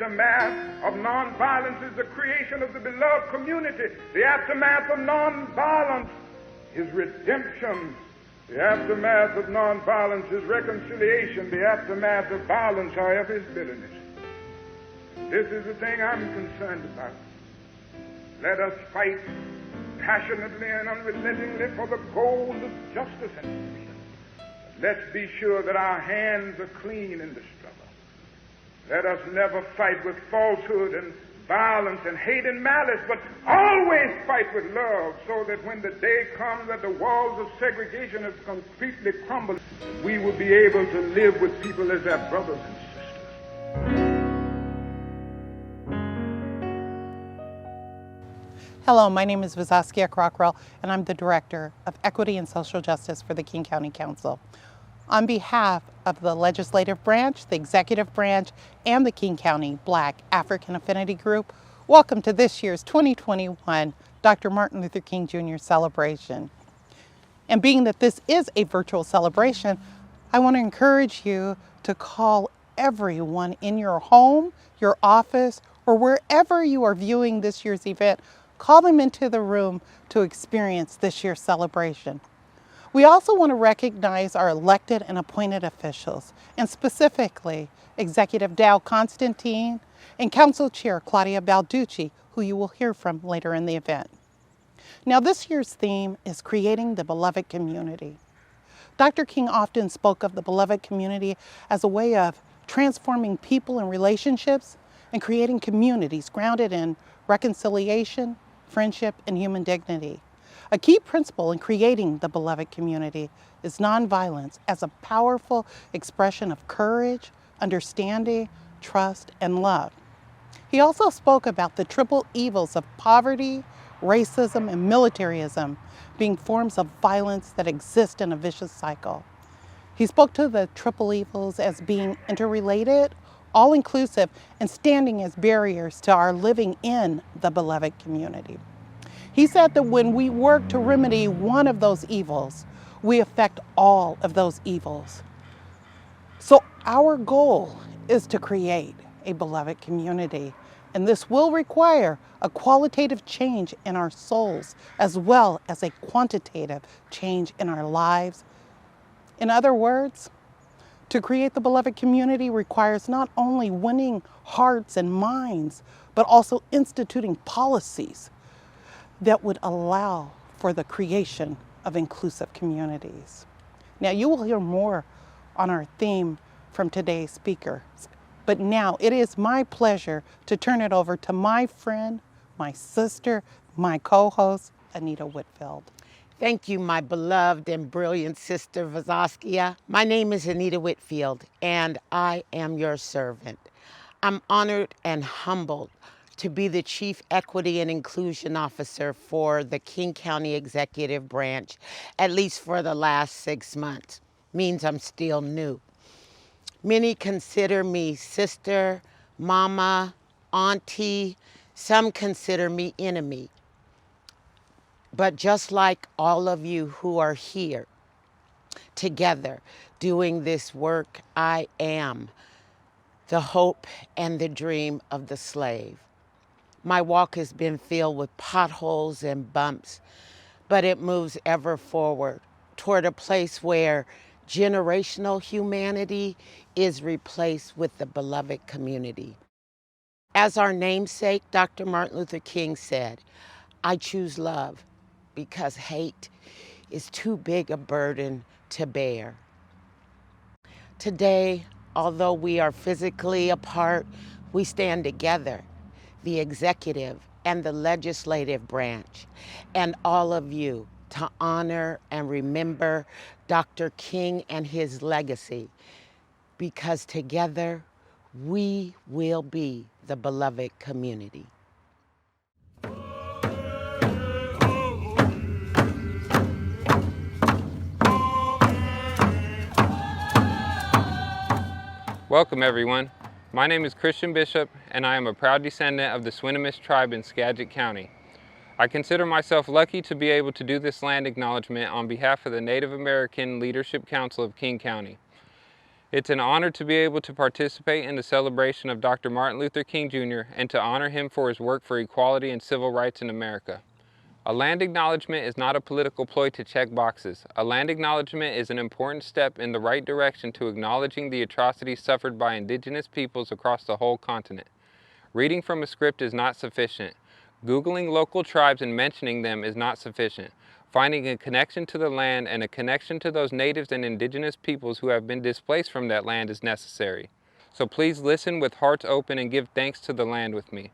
aftermath of nonviolence is the creation of the beloved community. The aftermath of nonviolence is redemption. The aftermath of nonviolence is reconciliation. The aftermath of violence, however, is bitterness. This is the thing I'm concerned about. Let us fight passionately and unrelentingly for the goal of justice and freedom. Let's be sure that our hands are clean in the struggle. Let us never fight with falsehood and violence and hate and malice, but always fight with love, so that when the day comes that the walls of segregation have completely crumbled, we will be able to live with people as their brothers and sisters. Hello, my name is Vizaskia Crockrell, and I'm the Director of Equity and Social Justice for the King County Council. On behalf of the Legislative Branch, the Executive Branch, and the King County Black African Affinity Group, welcome to this year's 2021 Dr. Martin Luther King Jr. celebration. And being that this is a virtual celebration, I want to encourage you to call everyone in your home, your office, or wherever you are viewing this year's event. Call them into the room to experience this year's celebration. We also want to recognize our elected and appointed officials, and specifically Executive Dow Constantine and Council Chair Claudia Balducci, who you will hear from later in the event. Now, this year's theme is creating the beloved community. Dr. King often spoke of the beloved community as a way of transforming people and relationships and creating communities grounded in reconciliation, friendship, and human dignity. A key principle in creating the beloved community is nonviolence as a powerful expression of courage, understanding, trust, and love. He also spoke about the triple evils of poverty, racism, and militarism being forms of violence that exist in a vicious cycle. He spoke to the triple evils as being interrelated, all-inclusive, and standing as barriers to our living in the beloved community. He said that when we work to remedy one of those evils, we affect all of those evils. So our goal is to create a beloved community, and this will require a qualitative change in our souls as well as a quantitative change in our lives. In other words, to create the beloved community requires not only winning hearts and minds, but also instituting policies that would allow for the creation of inclusive communities. Now, you will hear more on our theme from today's speakers, but now it is my pleasure to turn it over to my friend, my sister, my co-host, Anita Whitfield. Thank you, my beloved and brilliant sister, Vizaskia. My name is Anita Whitfield, and I am your servant. I'm honored and humbled to be the Chief Equity and Inclusion Officer for the King County Executive Branch, at least for the last 6 months. Means I'm still new. Many consider me sister, mama, auntie. Some consider me enemy. But just like all of you who are here together doing this work, I am the hope and the dream of the slave. My walk has been filled with potholes and bumps, but it moves ever forward toward a place where generational humanity is replaced with the beloved community. As our namesake, Dr. Martin Luther King said, I choose love, because hate is too big a burden to bear. Today, although we are physically apart, we stand together, the executive and the legislative branch, and all of you, to honor and remember Dr. King and his legacy, because together we will be the beloved community. Welcome everyone. My name is Christian Bishop and I am a proud descendant of the Swinomish tribe in Skagit County. I consider myself lucky to be able to do this land acknowledgement on behalf of the Native American Leadership Council of King County. It's an honor to be able to participate in the celebration of Dr. Martin Luther King Jr. and to honor him for his work for equality and civil rights in America. A land acknowledgement is not a political ploy to check boxes. A land acknowledgement is an important step in the right direction to acknowledging the atrocities suffered by indigenous peoples across the whole continent. Reading from a script is not sufficient. Googling local tribes and mentioning them is not sufficient. Finding a connection to the land and a connection to those natives and indigenous peoples who have been displaced from that land is necessary. So please listen with hearts open and give thanks to the land with me.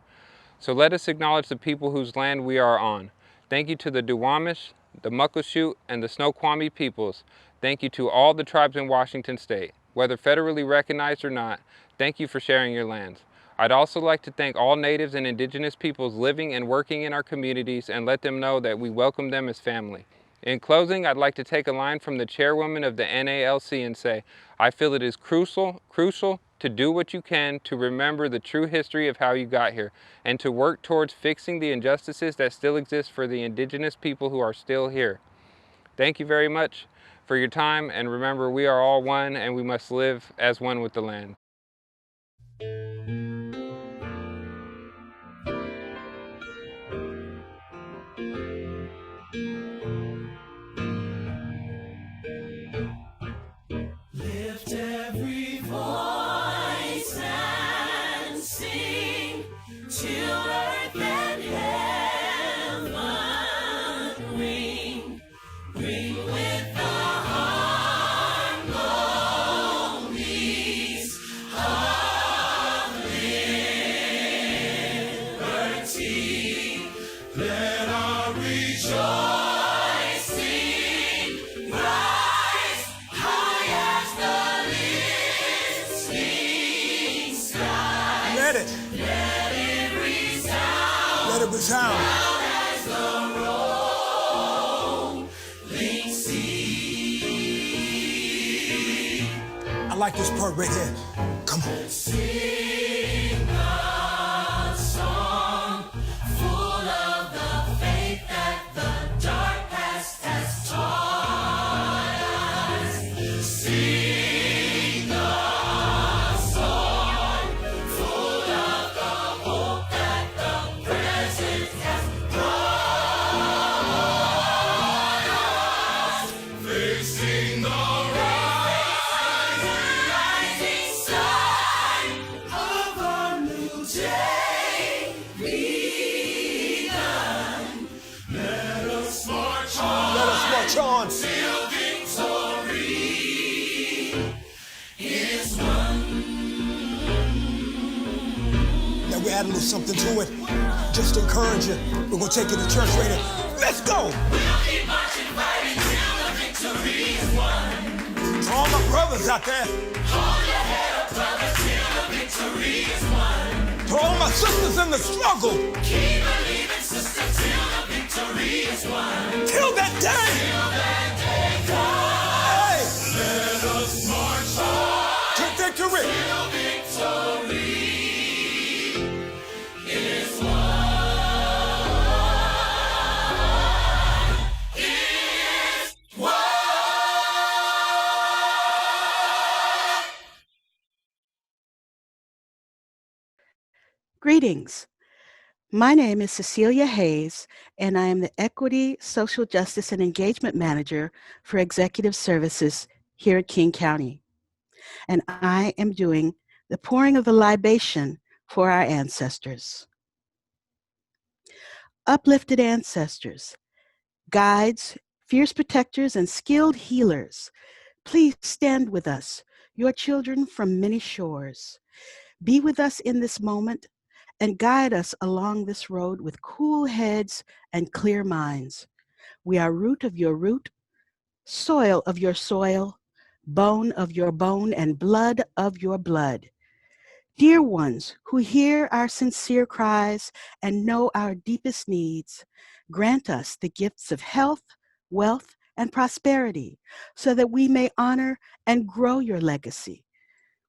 So let us acknowledge the people whose land we are on. Thank you to the Duwamish, the Muckleshoot, and the Snoqualmie peoples. Thank you to all the tribes in Washington State. Whether federally recognized or not, thank you for sharing your lands. I'd also like to thank all natives and indigenous peoples living and working in our communities and let them know that we welcome them as family. In closing, I'd like to take a line from the chairwoman of the NALC and say, I feel it is crucial to do what you can to remember the true history of how you got here and to work towards fixing the injustices that still exist for the indigenous people who are still here. Thank you very much for your time, and remember, we are all one and we must live as one with the land. Lift every voice and sing till earth and heaven ring. Ring with the harmonies of liberty. Let our rejoicing rise high as the listening sky. Let it resound resound. loud as the rolling sea. I like this part right here. Come on. Sing a song full of the faith that the dark past has taught us. Sing a song full of the hope that the present has brought us. Facing the rising sun of a new day begun. Let us march on Let us march on. till victory is won. Now we add a little something to it. Just to encourage you. We're gonna take you to church right now. Let's go! We'll keep marching, fighting till the victory is won. To all my brothers out there, Hold your head up, brother, till the victory is won. to all my sisters in the struggle, Keep believing, sister, till the victory is won. till that day. Hey, Let us march on to victory. till victory is won. Is won. Greetings. My name is Cecilia Hayes, and I am the Equity, Social Justice, and Engagement Manager for Executive Services here at King County. And I am doing the pouring of the libation for our ancestors. Uplifted ancestors, guides, fierce protectors, and skilled healers, please stand with us, your children from many shores. Be with us in this moment and guide us along this road with cool heads and clear minds. We are root of your root, soil of your soil, bone of your bone, and blood of your blood. Dear ones who hear our sincere cries and know our deepest needs, grant us the gifts of health, wealth, and prosperity so that we may honor and grow your legacy.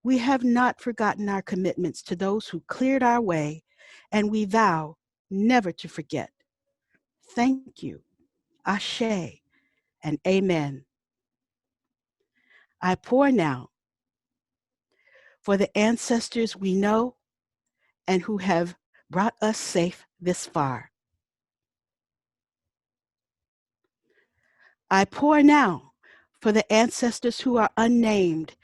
We have not forgotten our commitments to those who cleared our way, and we vow never to forget. Thank you, Ashe, and Amen. I pour now for the ancestors we know and who have brought us safe this far. I pour now for the ancestors who are unnamed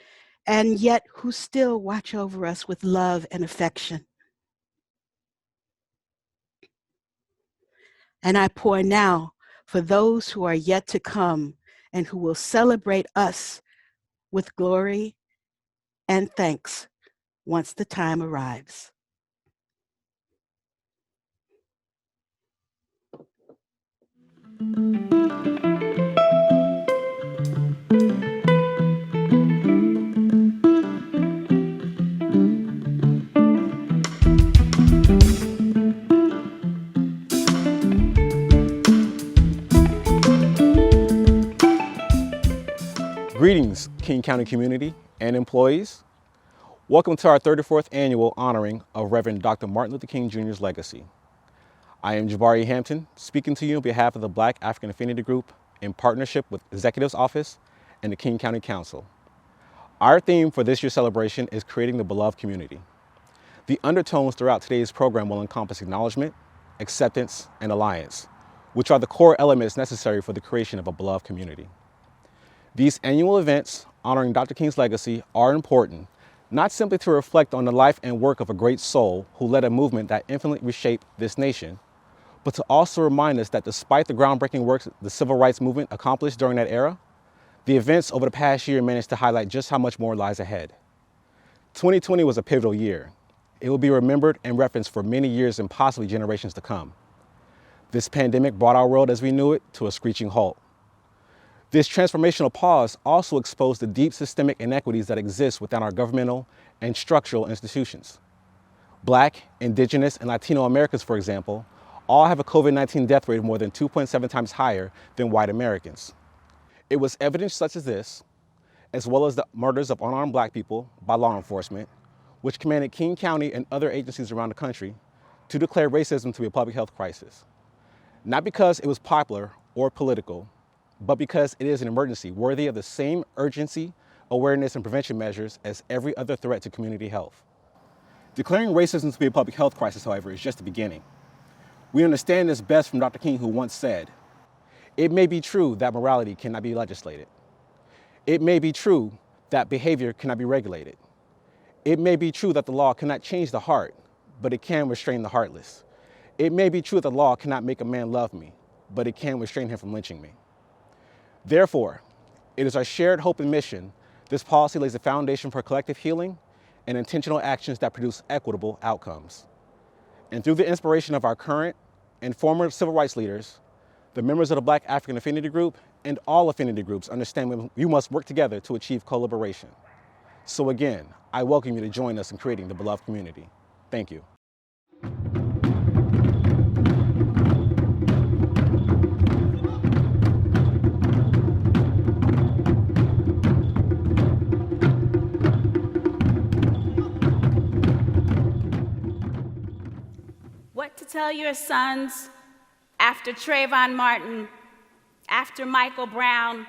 and yet who still watch over us with love and affection. And I pour now for those who are yet to come and who will celebrate us with glory and thanks once the time arrives. Greetings, King County community and employees. Welcome to our 34th annual honoring of Reverend Dr. Martin Luther King Jr.'s legacy. I am Jabari Hampton, speaking to you on behalf of the Black African Affinity Group in partnership with Executive's Office and the King County Council. Our theme for this year's celebration is creating the beloved community. The undertones throughout today's program will encompass acknowledgement, acceptance, and alliance, which are the core elements necessary for the creation of a beloved community. These annual events honoring Dr. King's legacy are important, not simply to reflect on the life and work of a great soul who led a movement that infinitely reshaped this nation, but to also remind us that despite the groundbreaking work the civil rights movement accomplished during that era, the events over the past year managed to highlight just how much more lies ahead. 2020 was a pivotal year. It will be remembered and referenced for many years and possibly generations to come. This pandemic brought our world as we knew it to a screeching halt. This transformational pause also exposed the deep systemic inequities that exist within our governmental and structural institutions. Black, Indigenous, and Latino Americans, for example, all have a COVID-19 death rate of more than 2.7 times higher than white Americans. It was evidence such as this, as well as the murders of unarmed Black people by law enforcement, which commanded King County and other agencies around the country to declare racism to be a public health crisis. Not because it was popular or political, but because it is an emergency worthy of the same urgency, awareness, and prevention measures as every other threat to community health. Declaring racism to be a public health crisis, however, is just the beginning. We understand this best from Dr. King, who once said, "It may be true that morality cannot be legislated. It may be true that behavior cannot be regulated. It may be true that the law cannot change the heart, but it can restrain the heartless. It may be true that the law cannot make a man love me, but it can restrain him from lynching me." Therefore, it is our shared hope and mission. This policy lays the foundation for collective healing and intentional actions that produce equitable outcomes. And through the inspiration of our current and former civil rights leaders, the members of the Black African Affinity Group and all affinity groups understand we must work together to achieve collaboration. So again, I welcome you to join us in creating the beloved community. Thank you. What to tell your sons after Trayvon Martin, after Michael Brown,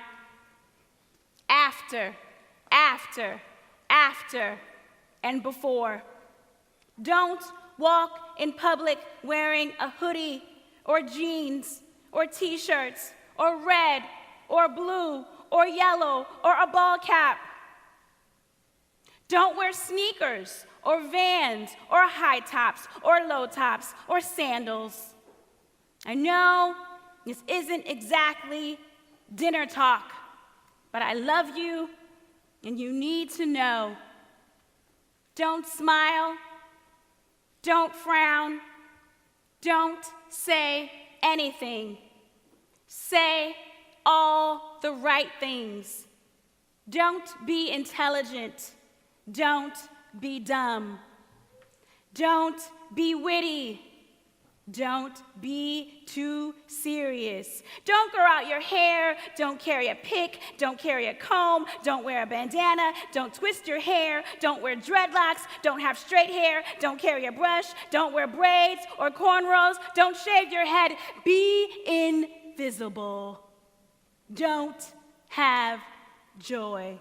after, and before. Don't walk in public wearing a hoodie or jeans or t-shirts or red or blue or yellow or a ball cap. Don't wear sneakers or Vans or high tops or low tops or sandals. I know this isn't exactly dinner talk, but I love you and you need to know. Don't smile, don't frown, don't say anything. Say all the right things. Don't be intelligent. Don't be dumb. Don't be witty. Don't be too serious. Don't grow out your hair. Don't carry a pick. Don't carry a comb. Don't wear a bandana. Don't twist your hair. Don't wear dreadlocks. Don't have straight hair. Don't carry a brush. Don't wear braids or cornrows. Don't shave your head. Be invisible. Don't have joy.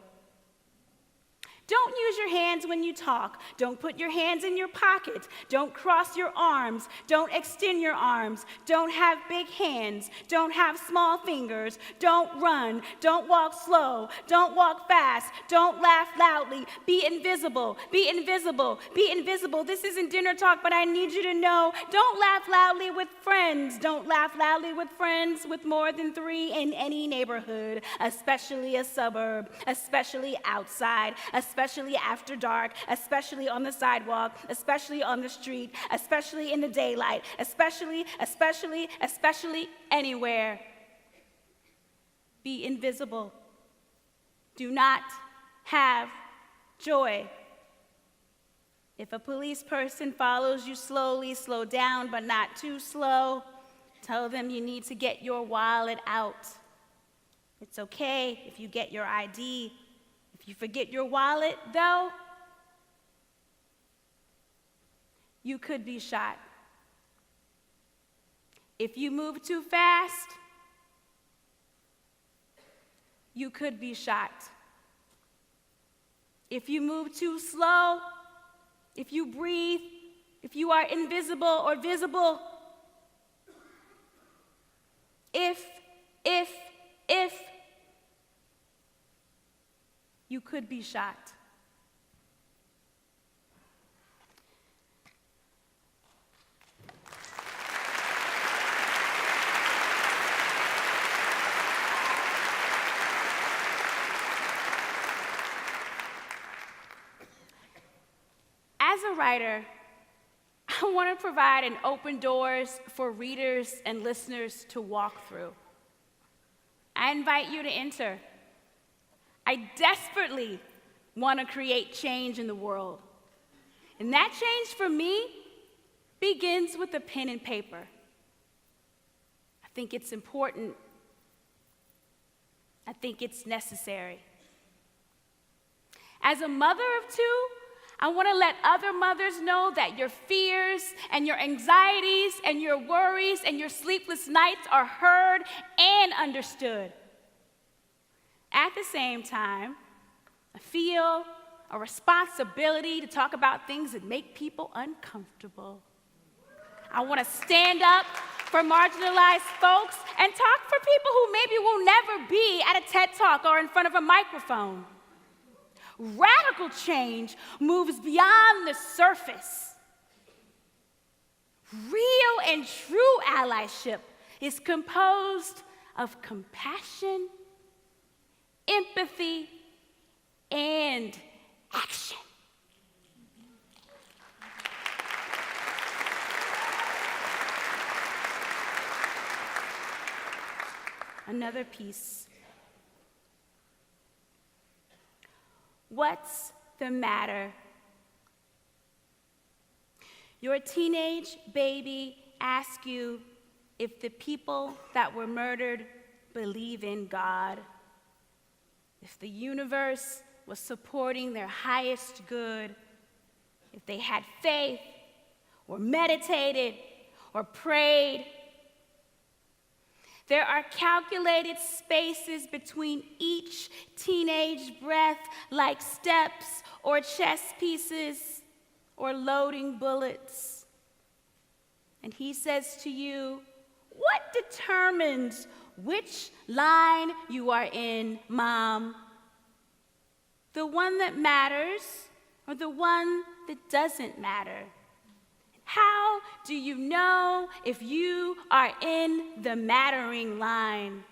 Don't use your hands when you talk. Don't put your hands in your pockets. Don't cross your arms. Don't extend your arms. Don't have big hands. Don't have small fingers. Don't run. Don't walk slow. Don't walk fast. Don't laugh loudly. Be invisible. Be invisible. Be invisible. This isn't dinner talk, but I need you to know, don't laugh loudly with friends. Don't laugh loudly with friends with more than 3 in any neighborhood, especially a suburb, especially outside, especially after dark, especially on the sidewalk, especially on the street, especially in the daylight, especially anywhere. Be invisible. Do not have joy. If a police person follows you slowly, slow down, but not too slow. Tell them you need to get your wallet out. It's okay if you get your ID. If you forget your wallet, though, you could be shot. If you move too fast, you could be shot. If you move too slow, if you breathe, if you are invisible or visible, if you could be shot. As a writer, I want to provide an open doors for readers and listeners to walk through. I invite you to enter. I desperately want to create change in the world. And that change for me begins with a pen and paper. I think it's important. I think it's necessary. As a mother of 2, I want to let other mothers know that your fears and your anxieties and your worries and your sleepless nights are heard and understood. At the same time, I feel a responsibility to talk about things that make people uncomfortable. I want to stand up for marginalized folks and talk for people who maybe will never be at a TED Talk or in front of a microphone. Radical change moves beyond the surface. Real and true allyship is composed of compassion, empathy, and action. Another piece. What's the matter? Your teenage baby asks you if the people that were murdered believe in God, if the universe was supporting their highest good, if they had faith or meditated or prayed. There are calculated spaces between each teenage breath, like steps or chess pieces or loading bullets. And he says to you, what determines which line you are in, Mom? The one that matters or the one that doesn't matter? How do you know if you are in the mattering line?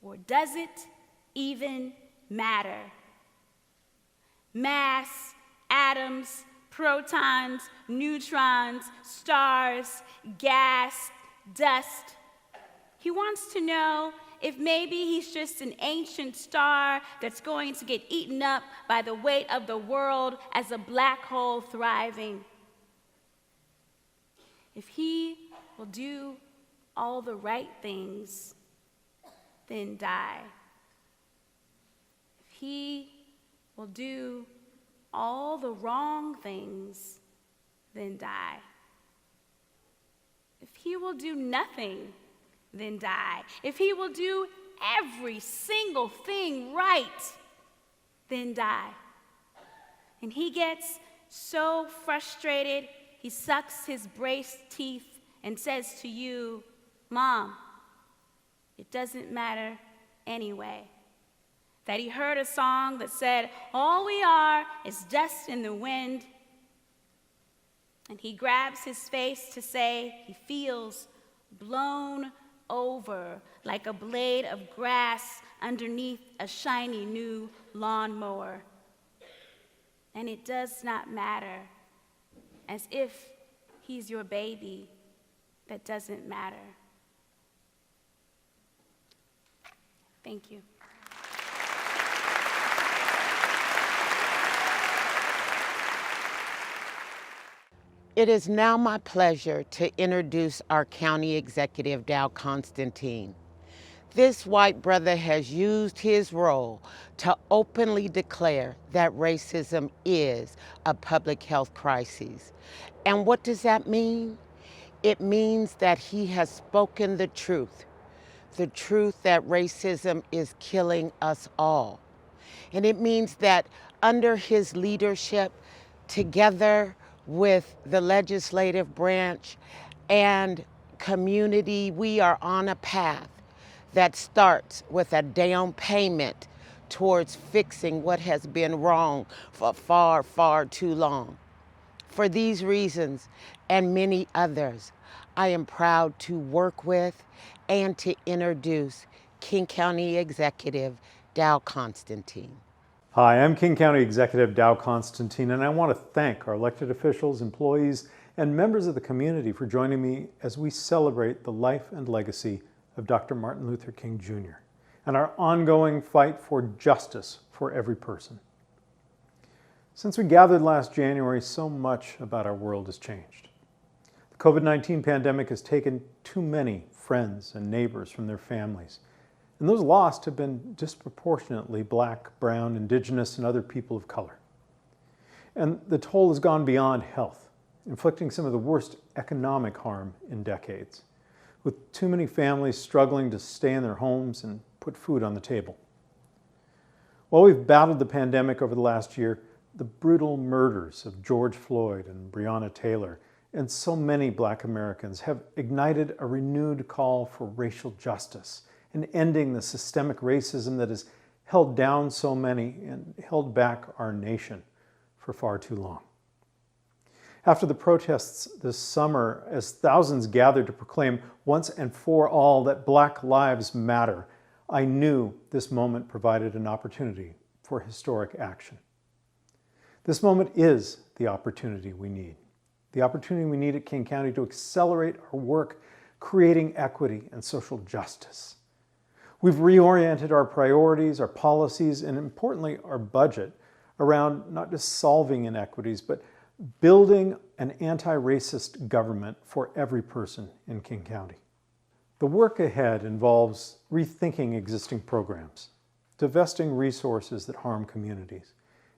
Or does it even matter? Mass, atoms, protons, neutrons, stars, gas, dust. He wants to know if maybe he's just an ancient star that's going to get eaten up by the weight of the world as a black hole thriving. If he will do all the right things, then die. If he will do all the wrong things, then die. If he will do nothing, then die. If he will do every single thing right, then die. And he gets so frustrated, he sucks his braced teeth and says to you, "Mom, it doesn't matter anyway." That he heard a song that said, "All we are is dust in the wind." And he grabs his face to say he feels blown over like a blade of grass underneath a shiny new lawnmower. And it does not matter, as if he's your baby that doesn't matter. Thank you. It is now my pleasure to introduce our County Executive, Dow Constantine. This white brother has used his role to openly declare that racism is a public health crisis. And what does that mean? It means that he has spoken the truth that racism is killing us all. And it means that under his leadership, together with the legislative branch and community, we are on a path that starts with a down payment towards fixing what has been wrong for far, far too long. For these reasons and many others, I am proud to work with and to introduce King County Executive Dow Constantine. Hi, I'm King County Executive Dow Constantine, and I want to thank our elected officials, employees, and members of the community for joining me as we celebrate the life and legacy of Dr. Martin Luther King Jr. and our ongoing fight for justice for every person. Since we gathered last January, so much about our world has changed. The COVID-19 pandemic has taken too many friends and neighbors from their families, and those lost have been disproportionately Black, brown, Indigenous, and other people of color. And the toll has gone beyond health, inflicting some of the worst economic harm in decades, with too many families struggling to stay in their homes and put food on the table. While we've battled the pandemic over the last year, the brutal murders of George Floyd and Breonna Taylor and so many Black Americans have ignited a renewed call for racial justice and ending the systemic racism that has held down so many and held back our nation for far too long. After the protests this summer, as thousands gathered to proclaim once and for all that Black lives matter, I knew this moment provided an opportunity for historic action. This moment is the opportunity we need. The opportunity we need at King County to accelerate our work creating equity and social justice. We've reoriented our priorities, our policies, and importantly, our budget around not just solving inequities, but building an anti-racist government for every person in King County. The work ahead involves rethinking existing programs, divesting resources that harm communities,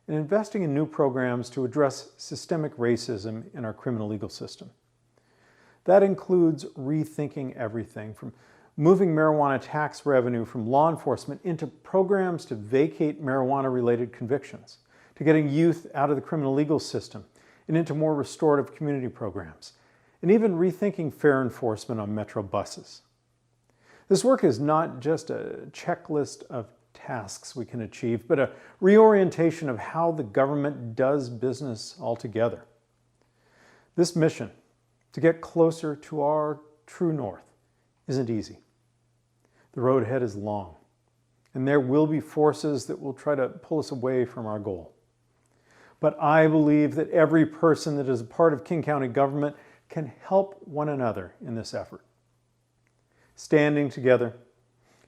and investing in new programs to address systemic racism in our criminal legal system. That includes rethinking everything from moving marijuana tax revenue from law enforcement into programs to vacate marijuana-related convictions, to getting youth out of the criminal legal system and into more restorative community programs, and even rethinking fare enforcement on metro buses. This work is not just a checklist of tasks we can achieve, but a reorientation of how the government does business altogether. This mission, to get closer to our true north, isn't easy. The road ahead is long, and there will be forces that will try to pull us away from our goal. But I believe that every person that is a part of King County government can help one another in this effort. Standing together,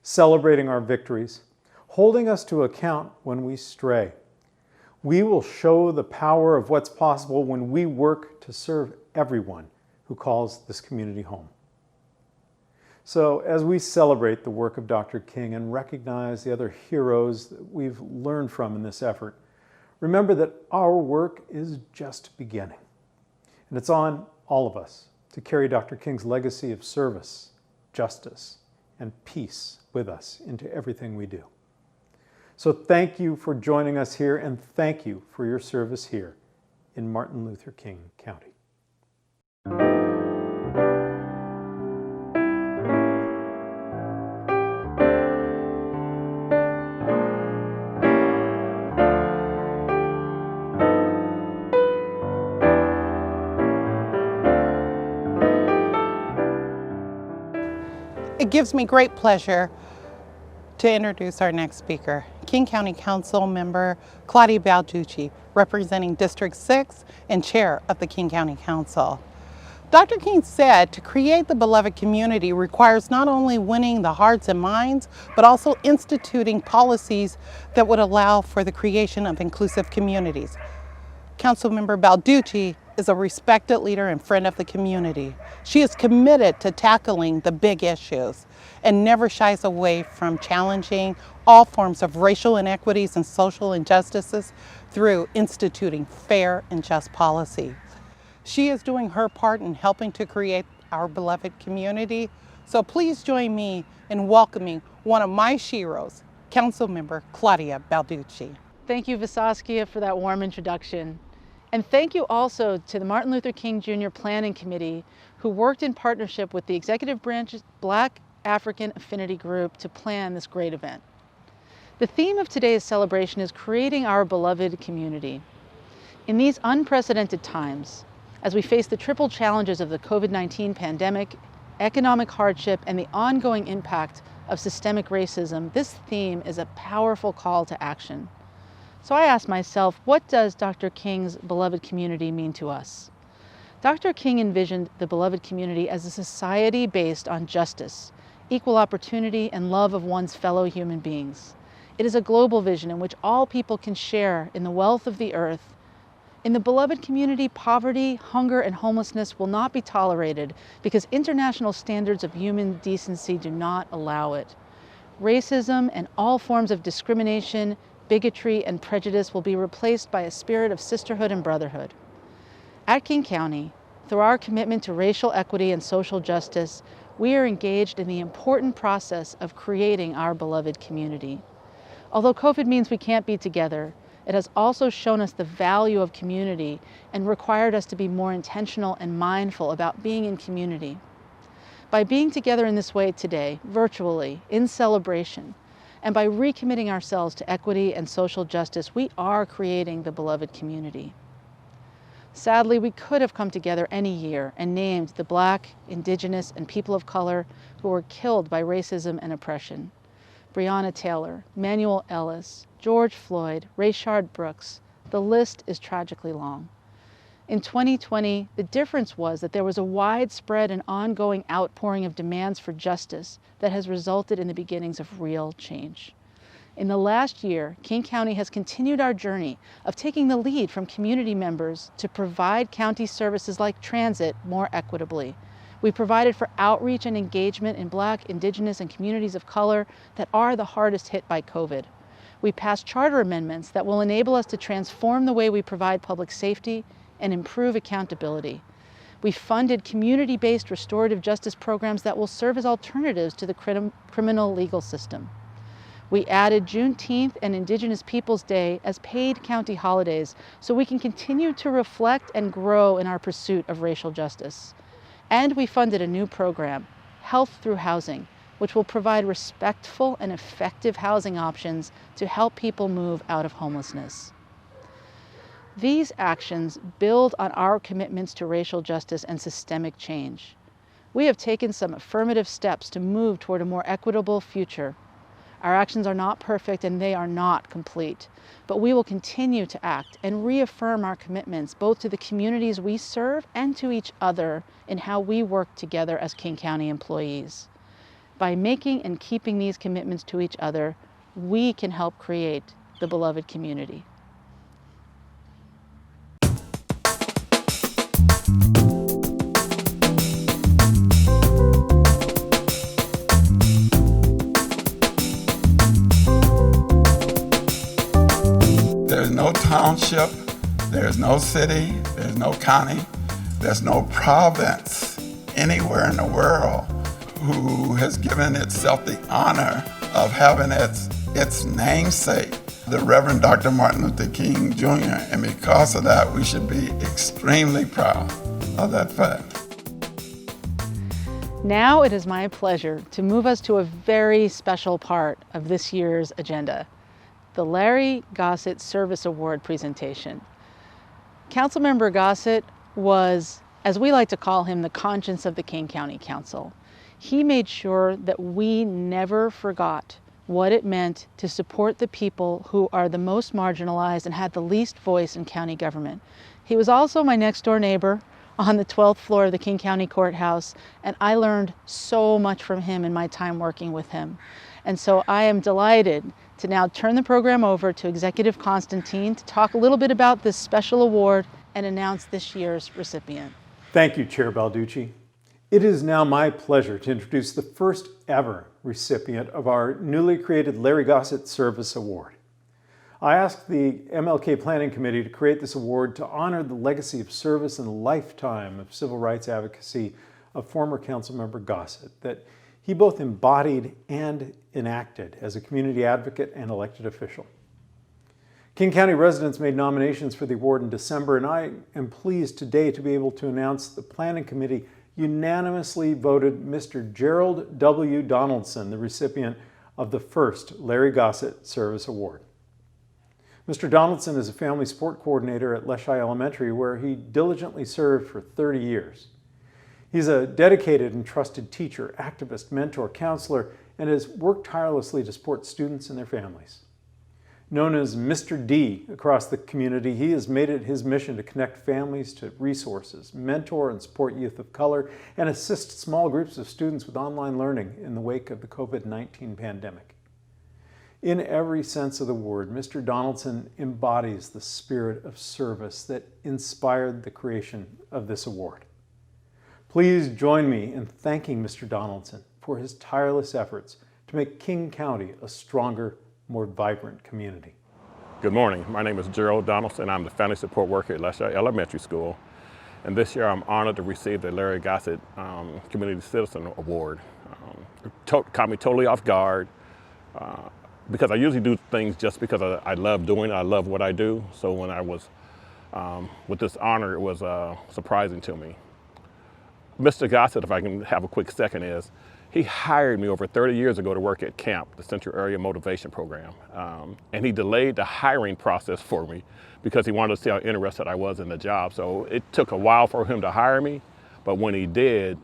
celebrating our victories, holding us to account when we stray. We will show the power of what's possible when we work to serve everyone who calls this community home. So as we celebrate the work of Dr. King and recognize the other heroes that we've learned from in this effort, remember that our work is just beginning. And it's on all of us to carry Dr. King's legacy of service, justice, and peace with us into everything we do. So thank you for joining us here, and thank you for your service here in Martin Luther King County. It gives me great pleasure to introduce our next speaker, King County Council member Claudia Balducci, representing District 6 and chair of the King County Council. Dr. King said to create the beloved community requires not only winning the hearts and minds, but also instituting policies that would allow for the creation of inclusive communities. Councilmember Balducci is a respected leader and friend of the community. She is committed to tackling the big issues and never shies away from challenging all forms of racial inequities and social injustices through instituting fair and just policy. She is doing her part in helping to create our beloved community. So please join me in welcoming one of my sheroes, Councilmember Claudia Balducci. Thank you, Visaskia, for that warm introduction. And thank you also to the Martin Luther King Jr. Planning Committee, who worked in partnership with the Executive Branch's Black African Affinity Group to plan this great event. The theme of today's celebration is creating our beloved community. In these unprecedented times, as we face the triple challenges of the COVID-19 pandemic, economic hardship, and the ongoing impact of systemic racism, this theme is a powerful call to action. So I asked myself, what does Dr. King's beloved community mean to us? Dr. King envisioned the beloved community as a society based on justice, equal opportunity, and love of one's fellow human beings. It is a global vision in which all people can share in the wealth of the earth. In the beloved community, poverty, hunger, and homelessness will not be tolerated because international standards of human decency do not allow it. Racism and all forms of discrimination, bigotry, and prejudice will be replaced by a spirit of sisterhood and brotherhood. At King County, through our commitment to racial equity and social justice, we are engaged in the important process of creating our beloved community. Although COVID means we can't be together, it has also shown us the value of community and required us to be more intentional and mindful about being in community. By being together in this way today, virtually, in celebration, and by recommitting ourselves to equity and social justice, we are creating the beloved community. Sadly, we could have come together any year and named the Black, Indigenous, and people of color who were killed by racism and oppression. Breonna Taylor, Manuel Ellis, George Floyd, Rayshard Brooks. The list is tragically long. In 2020, the difference was that there was a widespread and ongoing outpouring of demands for justice that has resulted in the beginnings of real change. In the last year, King County has continued our journey of taking the lead from community members to provide county services like transit more equitably. We provided for outreach and engagement in Black, Indigenous, and communities of color that are the hardest hit by COVID. We passed charter amendments that will enable us to transform the way we provide public safety and improve accountability. We funded community-based restorative justice programs that will serve as alternatives to the criminal legal system. We added Juneteenth and Indigenous Peoples Day as paid county holidays so we can continue to reflect and grow in our pursuit of racial justice. And we funded a new program, Health Through Housing, which will provide respectful and effective housing options to help people move out of homelessness. These actions build on our commitments to racial justice and systemic change. We have taken some affirmative steps to move toward a more equitable future. Our actions are not perfect and they are not complete, but we will continue to act and reaffirm our commitments both to the communities we serve and to each other in how we work together as King County employees. By making and keeping these commitments to each other, we can help create the beloved community. There's no township, there's no city, there's no county, there's no province anywhere in the world who has given itself the honor of having its namesake, the Reverend Dr. Martin Luther King Jr., and because of that, we should be extremely proud of that fact. Now it is my pleasure to move us to a very special part of this year's agenda, the Larry Gossett Service Award presentation. Councilmember Gossett was, as we like to call him, the conscience of the King County Council. He made sure that we never forgot what it meant to support the people who are the most marginalized and had the least voice in county government. He was also my next door neighbor on the 12th floor of the King County Courthouse, and I learned so much from him in my time working with him. And so I am delighted to now turn the program over to Executive Constantine to talk a little bit about this special award and announce this year's recipient. Thank you, Chair Balducci. It is now my pleasure to introduce the first ever recipient of our newly created Larry Gossett Service Award. I asked the MLK Planning Committee to create this award to honor the legacy of service and a lifetime of civil rights advocacy of former Councilmember Gossett that he both embodied and enacted as a community advocate and elected official. King County residents made nominations for the award in December, and I am pleased today to be able to announce the Planning Committee unanimously voted Mr. Gerald W. Donaldson the recipient of the first Larry Gossett Service Award. Mr. Donaldson is a family support coordinator at Leschi Elementary, where he diligently served for 30 years. He's a dedicated and trusted teacher, activist, mentor, counselor, and has worked tirelessly to support students and their families. Known as Mr. D across the community, he has made it his mission to connect families to resources, mentor and support youth of color, and assist small groups of students with online learning in the wake of the COVID-19 pandemic. In every sense of the word, Mr. Donaldson embodies the spirit of service that inspired the creation of this award. Please join me in thanking Mr. Donaldson for his tireless efforts to make King County a stronger, more vibrant community. Good morning. My name is Gerald Donaldson. I'm the family support worker at Leschi Elementary School. And this year I'm honored to receive the Larry Gossett Community Citizen Award. It caught me totally off guard because I usually do things just because I love doing it. I love what I do. So when I was with this honor, it was surprising to me. Mr. Gossett, if I can have a quick second, he hired me over 30 years ago to work at CAMP, the Central Area Motivation Program. And he delayed the hiring process for me because he wanted to see how interested I was in the job. So it took a while for him to hire me, but when he did,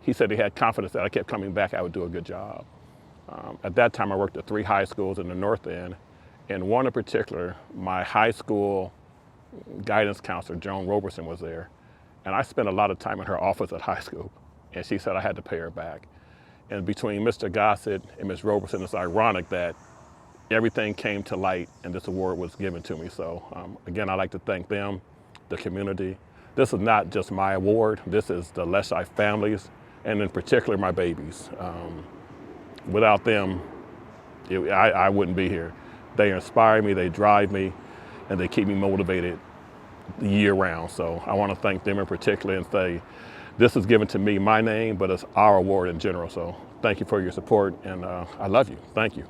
he said he had confidence that I kept coming back, I would do a good job. At that time, I worked at 3 high schools in the North End, and one in particular, my high school guidance counselor, Joan Roberson, was there. And I spent a lot of time in her office at high school, and she said I had to pay her back. And between Mr. Gossett and Ms. Roberson, it's ironic that everything came to light and this award was given to me. So again, I'd like to thank them, the community. This is not just my award, this is the Leschi families, and in particular my babies. Without them, I wouldn't be here. They inspire me, they drive me, and they keep me motivated year round. So I want to thank them in particular and say, this is given to me, my name, but it's our award in general. So thank you for your support, and I love you. Thank you.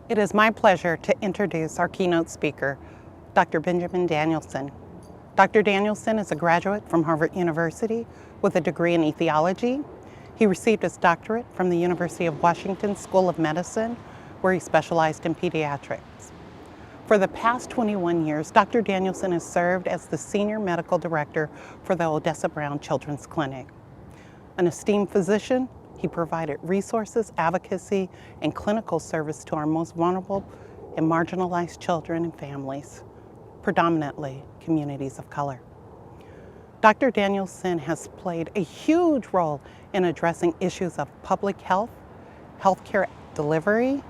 It is my pleasure to introduce our keynote speaker, Dr. Benjamin Danielson. Dr. Danielson is a graduate from Harvard University with a degree in ethology. He received his doctorate from the University of Washington School of Medicine, where he specialized in pediatrics. For the past 21 years, Dr. Danielson has served as the Senior Medical Director for the Odessa Brown Children's Clinic. An esteemed physician, he provided resources, advocacy, and clinical service to our most vulnerable and marginalized children and families, predominantly communities of color. Dr. Danielson has played a huge role in addressing issues of public health, healthcare delivery,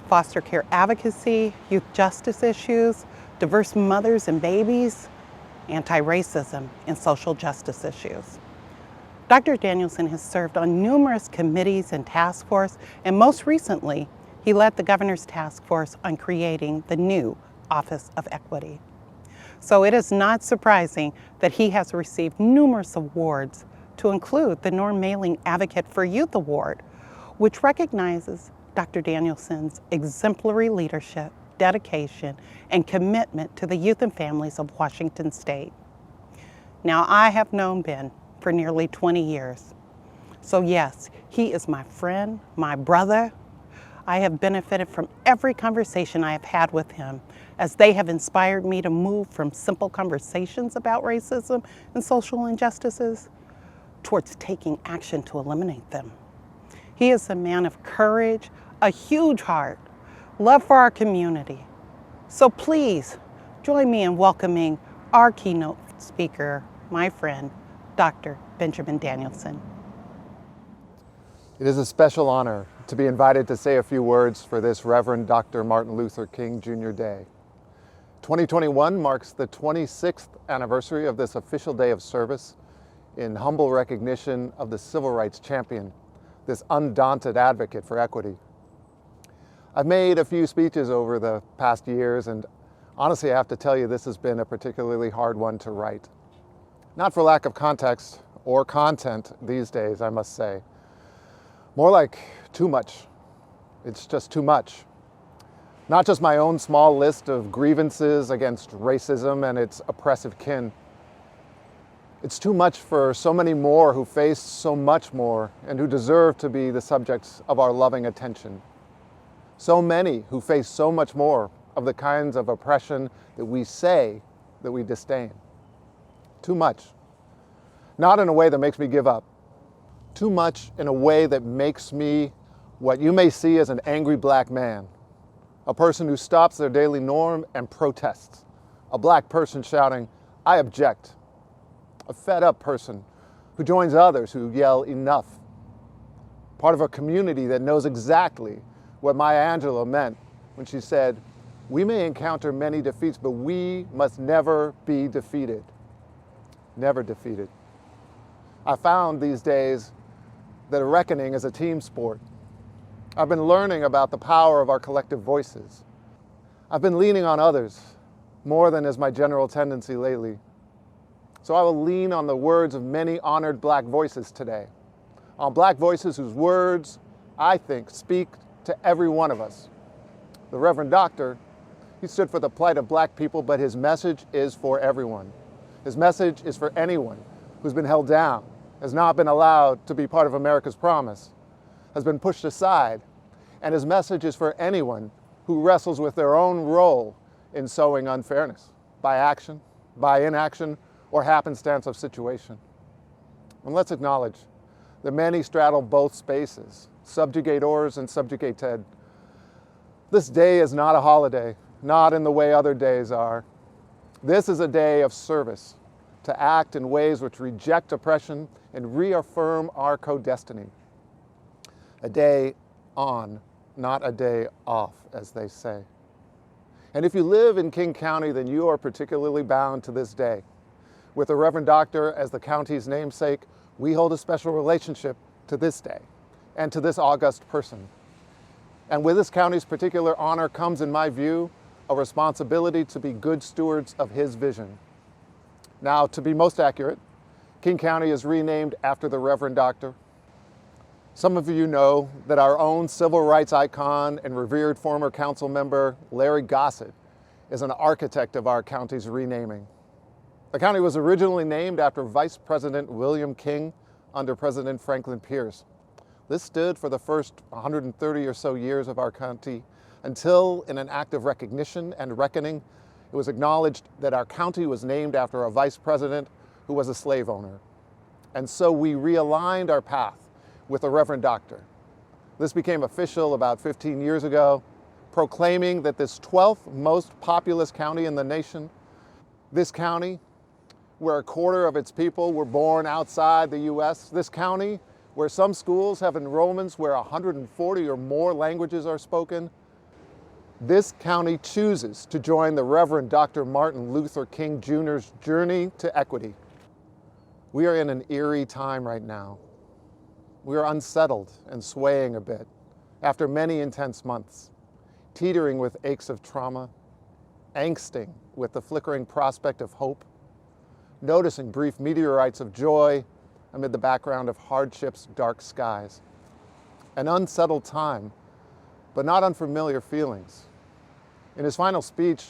foster care advocacy, youth justice issues, diverse mothers and babies, anti-racism, and social justice issues. Dr. Danielson has served on numerous committees and task force, and most recently, he led the governor's task force on creating the new Office of Equity. So it is not surprising that he has received numerous awards, to include the Norm Mailing Advocate for Youth Award, which recognizes Dr. Danielson's exemplary leadership, dedication, and commitment to the youth and families of Washington State. Now, I have known Ben for nearly 20 years. So yes, he is my friend, my brother. I have benefited from every conversation I have had with him, as they have inspired me to move from simple conversations about racism and social injustices towards taking action to eliminate them. He is a man of courage, a huge heart, love for our community. So please join me in welcoming our keynote speaker, my friend, Dr. Benjamin Danielson. It is a special honor to be invited to say a few words for this Reverend Dr. Martin Luther King Jr. Day. 2021 marks the 26th anniversary of this official day of service in humble recognition of the civil rights champion, this undaunted advocate for equity. I've made a few speeches over the past years, and honestly, I have to tell you, this has been a particularly hard one to write. Not for lack of context or content these days, I must say. More like too much. It's just too much. Not just my own small list of grievances against racism and its oppressive kin. It's too much for so many more who face so much more and who deserve to be the subjects of our loving attention. So many who face so much more of the kinds of oppression that we say that we disdain. Too much. Not in a way that makes me give up. Too much in a way that makes me what you may see as an angry black man, a person who stops their daily norm and protests, a black person shouting, "I object," a fed up person who joins others who yell enough, part of a community that knows exactly what Maya Angelou meant when she said, "We may encounter many defeats, but we must never be defeated." Never defeated. I found these days that a reckoning is a team sport. I've been learning about the power of our collective voices. I've been leaning on others more than is my general tendency lately. So I will lean on the words of many honored black voices today, on black voices whose words, I think, speak to every one of us. The Reverend Doctor, he stood for the plight of black people, but his message is for everyone. His message is for anyone who's been held down, has not been allowed to be part of America's promise, has been pushed aside, and his message is for anyone who wrestles with their own role in sowing unfairness, by action, by inaction, or happenstance of situation. And let's acknowledge that many straddle both spaces, subjugators and subjugated. This day is not a holiday, not in the way other days are. This is a day of service, to act in ways which reject oppression and reaffirm our co-destiny. A day on, not a day off, as they say. And if you live in King County, then you are particularly bound to this day. With the Reverend Doctor as the county's namesake, we hold a special relationship to this day and to this august person. And with this county's particular honor comes, in my view, a responsibility to be good stewards of his vision. Now, to be most accurate, King County is renamed after the Reverend Doctor. Some of you know that our own civil rights icon and revered former council member, Larry Gossett, is an architect of our county's renaming. The county was originally named after Vice President William King under President Franklin Pierce. This stood for the first 130 or so years of our county until, in an act of recognition and reckoning, it was acknowledged that our county was named after a vice president who was a slave owner. And so we realigned our path with the Reverend Doctor. This became official about 15 years ago, proclaiming that this 12th most populous county in the nation, this county where a quarter of its people were born outside the U.S., this county where some schools have enrollments where 140 or more languages are spoken, this county chooses to join the Reverend Dr. Martin Luther King Jr.'s journey to equity. We are in an eerie time right now. We are unsettled and swaying a bit after many intense months, teetering with aches of trauma, angsting with the flickering prospect of hope, noticing brief meteorites of joy amid the background of hardship's dark skies. An unsettled time, but not unfamiliar feelings. In his final speech,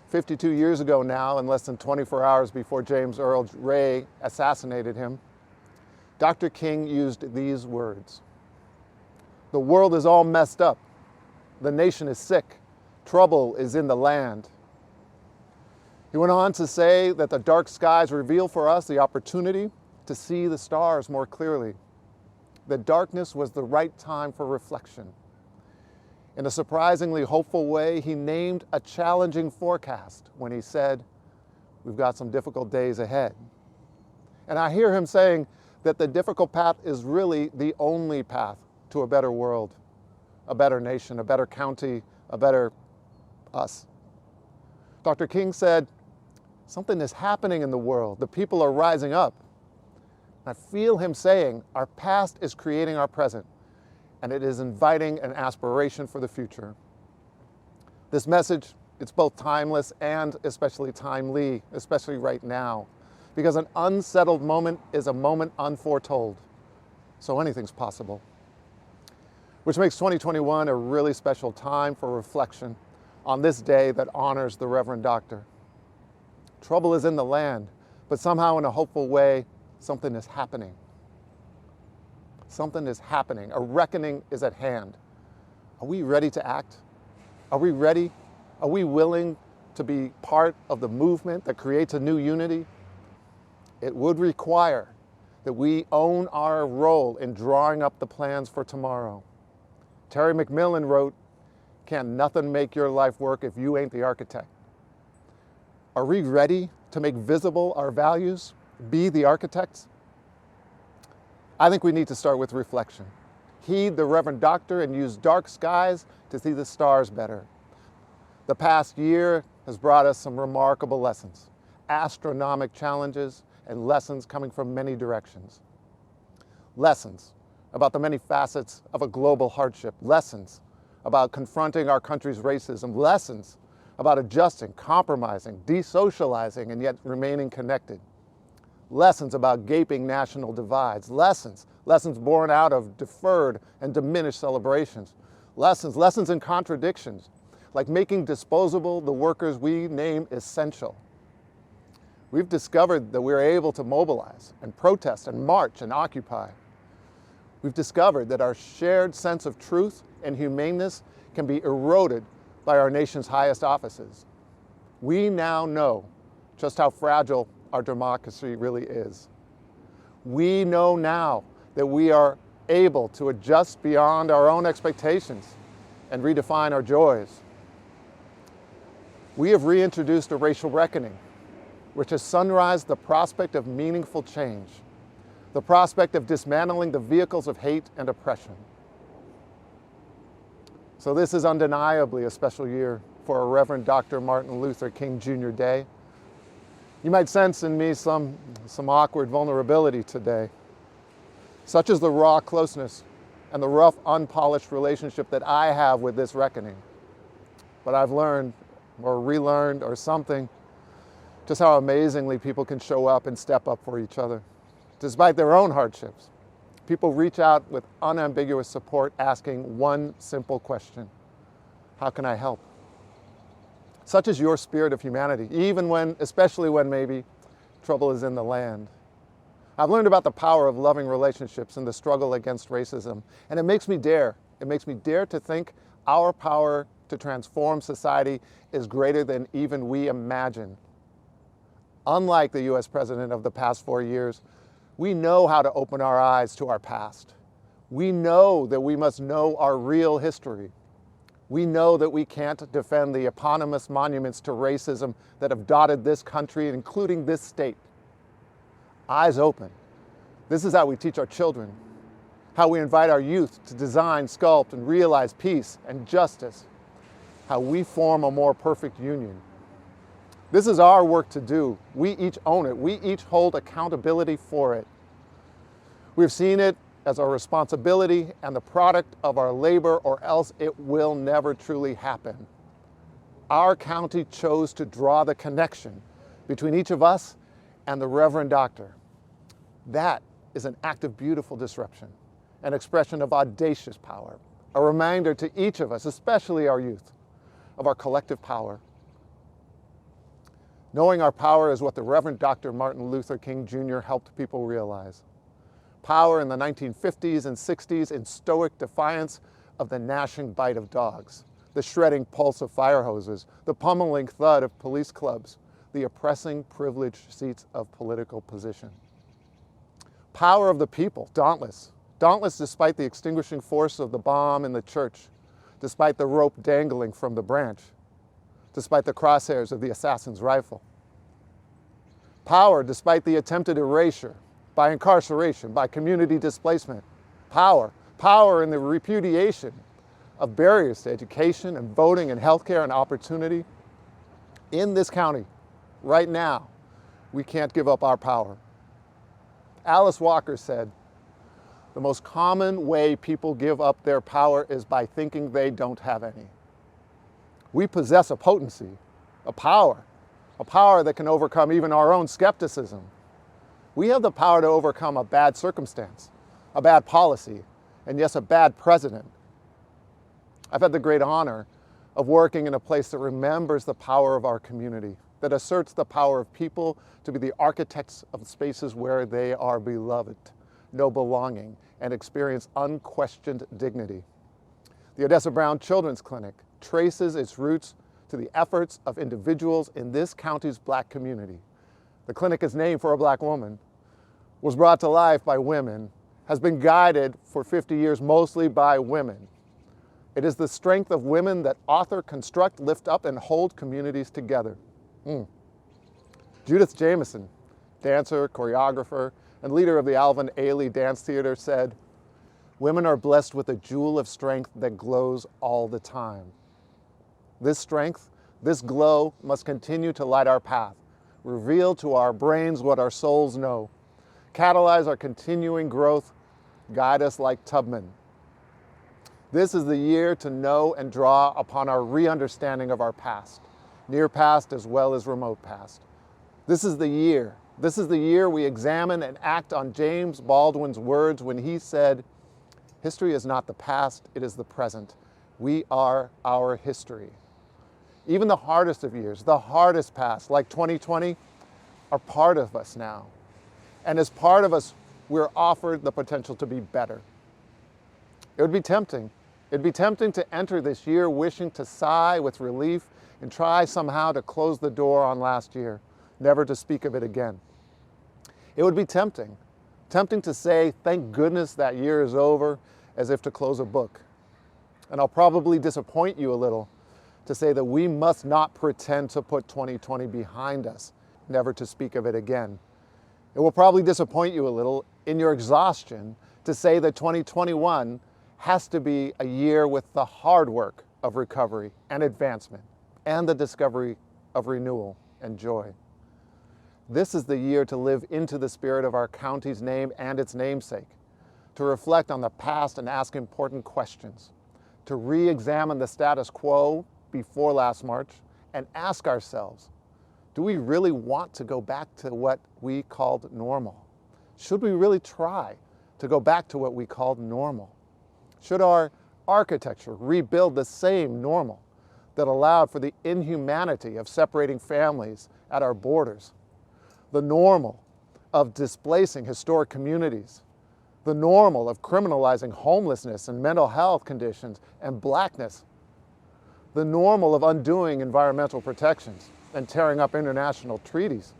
52 years ago now, and less than 24 hours before James Earl Ray assassinated him, Dr. King used these words: "The world is all messed up. The nation is sick. Trouble is in the land." He went on to say that the dark skies reveal for us the opportunity to see the stars more clearly. That darkness was the right time for reflection. In a surprisingly hopeful way, he named a challenging forecast when he said, "We've got some difficult days ahead." And I hear him saying that the difficult path is really the only path to a better world, a better nation, a better county, a better us. Dr. King said, something is happening in the world. The people are rising up. I feel him saying our past is creating our present, and it is inviting an aspiration for the future. This message, it's both timeless and especially timely, especially right now, because an unsettled moment is a moment unforetold. So anything's possible. Which makes 2021 a really special time for reflection on this day that honors the Reverend Doctor. Trouble is in the land, but somehow in a hopeful way, something is happening. Something is happening. A reckoning is at hand. Are we ready to act? Are we ready? Are we willing to be part of the movement that creates a new unity? It would require that we own our role in drawing up the plans for tomorrow. Terry McMillan wrote, "Can nothing make your life work if you ain't the architect?" Are we ready to make visible our values, be the architects? I think we need to start with reflection. Heed the Reverend Doctor and use dark skies to see the stars better. The past year has brought us some remarkable lessons, astronomical challenges, and lessons coming from many directions. Lessons about the many facets of a global hardship, lessons about confronting our country's racism, lessons about adjusting, compromising, desocializing, and yet remaining connected. Lessons about gaping national divides, lessons born out of deferred and diminished celebrations, lessons in contradictions, like making disposable the workers we name essential. We've discovered that we're able to mobilize and protest and march and occupy. We've discovered that our shared sense of truth and humaneness can be eroded by our nation's highest offices. We now know just how fragile our democracy really is. We know now that we are able to adjust beyond our own expectations and redefine our joys. We have reintroduced a racial reckoning, which has sunrised the prospect of meaningful change, the prospect of dismantling the vehicles of hate and oppression. So this is undeniably a special year for a Reverend Dr. Martin Luther King Jr. Day. You might sense in me some awkward vulnerability today, such as the raw closeness and the rough, unpolished relationship that I have with this reckoning. But I've learned, or relearned, or something, just how amazingly people can show up and step up for each other, despite their own hardships. People reach out with unambiguous support, asking one simple question: how can I help? Such is your spirit of humanity, especially when maybe trouble is in the land. I've learned about the power of loving relationships and the struggle against racism, and it makes me dare to think our power to transform society is greater than even we imagine. Unlike the US president of the past 4 years, we know how to open our eyes to our past. We know that we must know our real history. We know that we can't defend the eponymous monuments to racism that have dotted this country, including this state. Eyes open. This is how we teach our children, how we invite our youth to design, sculpt, and realize peace and justice, how we form a more perfect union. This is our work to do. We each own it. We each hold accountability for it. We've seen it as our responsibility and the product of our labor, or else it will never truly happen. Our county chose to draw the connection between each of us and the Reverend Doctor. That is an act of beautiful disruption, an expression of audacious power, a reminder to each of us, especially our youth, of our collective power. Knowing our power is what the Reverend Dr. Martin Luther King Jr. helped people realize. Power in the 1950s and 60s in stoic defiance of the gnashing bite of dogs, the shredding pulse of fire hoses, the pummeling thud of police clubs, the oppressing privileged seats of political position. Power of the people, dauntless. Dauntless despite the extinguishing force of the bomb in the church, despite the rope dangling from the branch, despite the crosshairs of the assassin's rifle. Power despite the attempted erasure, by incarceration, by community displacement. Power in the repudiation of barriers to education and voting and healthcare and opportunity. In this county, right now, we can't give up our power. Alice Walker said, the most common way people give up their power is by thinking they don't have any. We possess a potency, a power that can overcome even our own skepticism. We have the power to overcome a bad circumstance, a bad policy, and yes, a bad president. I've had the great honor of working in a place that remembers the power of our community, that asserts the power of people to be the architects of spaces where they are beloved, know belonging, and experience unquestioned dignity. The Odessa Brown Children's Clinic traces its roots to the efforts of individuals in this county's Black community. The clinic is named for a Black woman, was brought to life by women, has been guided for 50 years mostly by women. It is the strength of women that author, construct, lift up, and hold communities together. Judith Jamison, dancer, choreographer, and leader of the Alvin Ailey Dance Theater, said, "Women are blessed with a jewel of strength that glows all the time. This strength, this glow must continue to light our path, reveal to our brains what our souls know, catalyze our continuing growth, guide us like Tubman. This is the year to know and draw upon our re-understanding of our past, near past as well as remote past. This is the year we examine and act on James Baldwin's words when he said, history is not the past, it is the present. We are our history. Even the hardest of years, the hardest past, like 2020, are part of us now. And as part of us, we're offered the potential to be better. It would be tempting. It'd be tempting to enter this year wishing to sigh with relief and try somehow to close the door on last year, never to speak of it again. It would be tempting to say, thank goodness that year is over, as if to close a book. And I'll probably disappoint you a little to say that we must not pretend to put 2020 behind us, never to speak of it again. It will probably disappoint you a little in your exhaustion to say that 2021 has to be a year with the hard work of recovery and advancement and the discovery of renewal and joy. This is the year to live into the spirit of our county's name and its namesake, to reflect on the past and ask important questions, to re-examine the status quo before last March and ask ourselves, do we really want to go back to what we called normal? Should we really try to go back to what we called normal? Should our architecture rebuild the same normal that allowed for the inhumanity of separating families at our borders, the normal of displacing historic communities, the normal of criminalizing homelessness and mental health conditions and Blackness, the normal of undoing environmental protections and tearing up international treaties,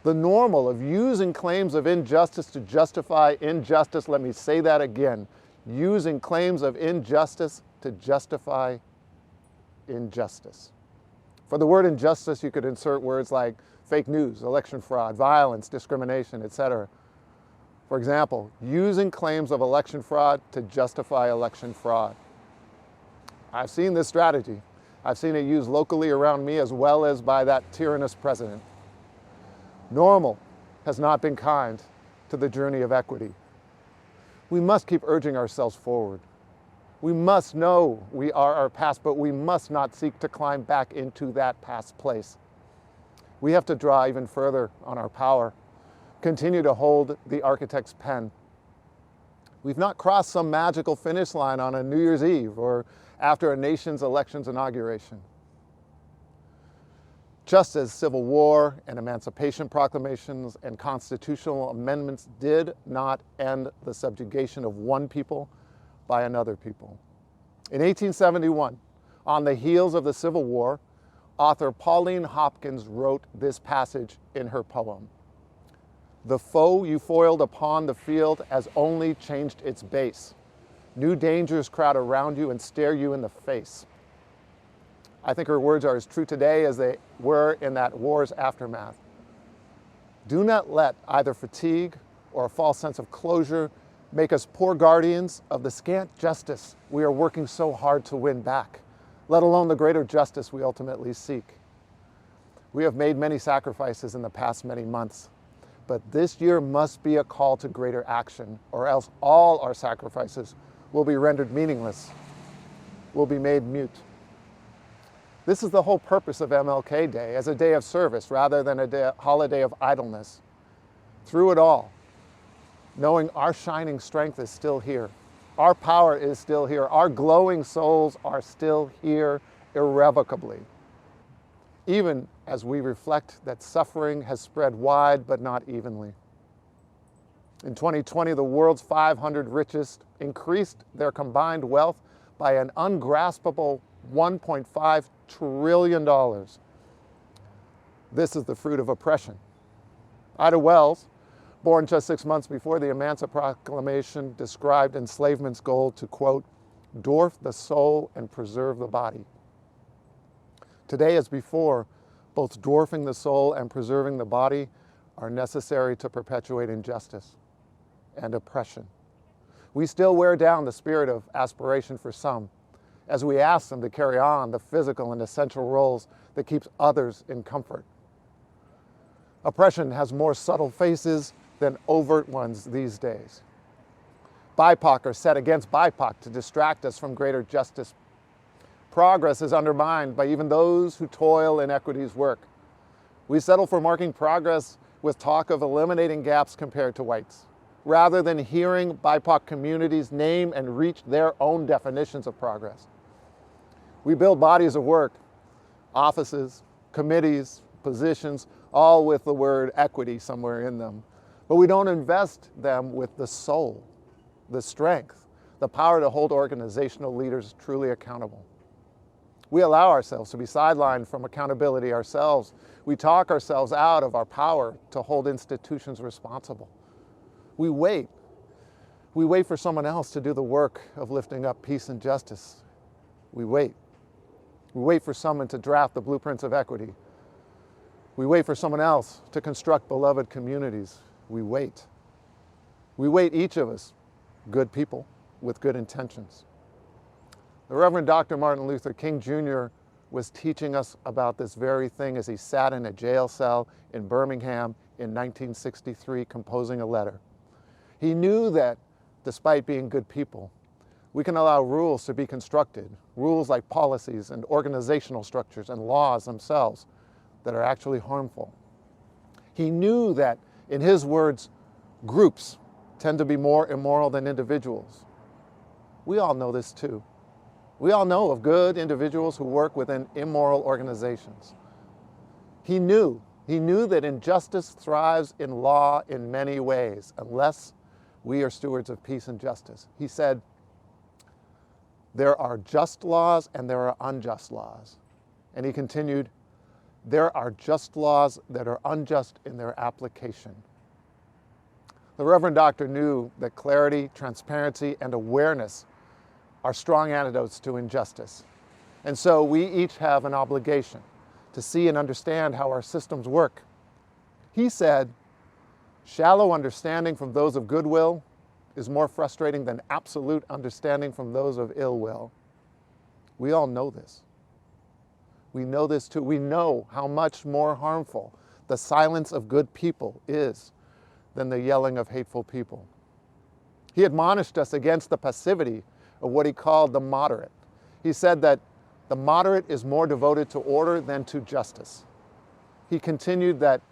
the normal of using claims of injustice to justify injustice, let me say that again, using claims of injustice to justify injustice. For the word injustice, you could insert words like fake news, election fraud, violence, discrimination, etc. For example, using claims of election fraud to justify election fraud. I've seen this strategy. I've seen it used locally around me as well as by that tyrannous president. Normal has not been kind to the journey of equity. We must keep urging ourselves forward. We must know we are our past, but we must not seek to climb back into that past place. We have to draw even further on our power, continue to hold the architect's pen. We've not crossed some magical finish line on a New Year's Eve or after a nation's election's inauguration. Just as Civil War and Emancipation Proclamations and constitutional amendments did not end the subjugation of one people by another people. In 1871, on the heels of the Civil War, author Pauline Hopkins wrote this passage in her poem. "The foe you foiled upon the field has only changed its base. New dangers crowd around you and stare you in the face." I think her words are as true today as they were in that war's aftermath. Do not let either fatigue or a false sense of closure make us poor guardians of the scant justice we are working so hard to win back, let alone the greater justice we ultimately seek. We have made many sacrifices in the past many months, but this year must be a call to greater action, or else all our sacrifices will be rendered meaningless, will be made mute. This is the whole purpose of MLK Day, as a day of service rather than a holiday of idleness. Through it all, knowing our shining strength is still here, our power is still here, our glowing souls are still here irrevocably. Even as we reflect that suffering has spread wide but not evenly. In 2020, the world's 500 richest increased their combined wealth by an ungraspable $1.5 trillion. This is the fruit of oppression. Ida Wells, born just 6 months before the Emancipation Proclamation, described enslavement's goal to, quote, dwarf the soul and preserve the body. Today as before, both dwarfing the soul and preserving the body are necessary to perpetuate injustice and oppression. We still wear down the spirit of aspiration for some, as we ask them to carry on the physical and essential roles that keeps others in comfort. Oppression has more subtle faces than overt ones these days. BIPOC are set against BIPOC to distract us from greater justice. Progress is undermined by even those who toil in equity's work. We settle for marking progress with talk of eliminating gaps compared to whites, rather than hearing BIPOC communities name and reach their own definitions of progress. We build bodies of work, offices, committees, positions, all with the word equity somewhere in them. But we don't invest them with the soul, the strength, the power to hold organizational leaders truly accountable. We allow ourselves to be sidelined from accountability ourselves. We talk ourselves out of our power to hold institutions responsible. We wait. We wait for someone else to do the work of lifting up peace and justice. We wait. We wait for someone to draft the blueprints of equity. We wait for someone else to construct beloved communities. We wait. We wait, each of us, good people with good intentions. The Reverend Dr. Martin Luther King Jr. was teaching us about this very thing as he sat in a jail cell in Birmingham in 1963 composing a letter. He knew that, despite being good people, we can allow rules to be constructed, rules like policies and organizational structures and laws themselves that are actually harmful. He knew that, in his words, groups tend to be more immoral than individuals. We all know this too. We all know of good individuals who work within immoral organizations. He knew that injustice thrives in law in many ways, unless we are stewards of peace and justice. He said, there are just laws and there are unjust laws. And he continued, there are just laws that are unjust in their application. The Reverend Doctor knew that clarity, transparency, and awareness are strong antidotes to injustice. And so we each have an obligation to see and understand how our systems work. He said, "Shallow understanding from those of goodwill is more frustrating than absolute understanding from those of ill will." We all know this. We know this too. We know how much more harmful the silence of good people is than the yelling of hateful people. He admonished us against the passivity of what he called the moderate. He said that the moderate is more devoted to order than to justice. He continued that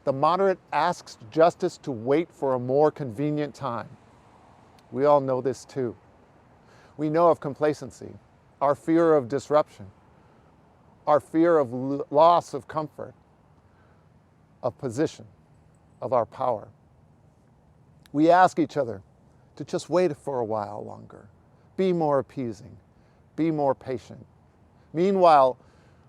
the moderate asks justice to wait for a more convenient time. We all know this too. We know of complacency, our fear of disruption, our fear of loss of comfort, of position, of our power. We ask each other to just wait for a while longer, be more appeasing, be more patient. Meanwhile,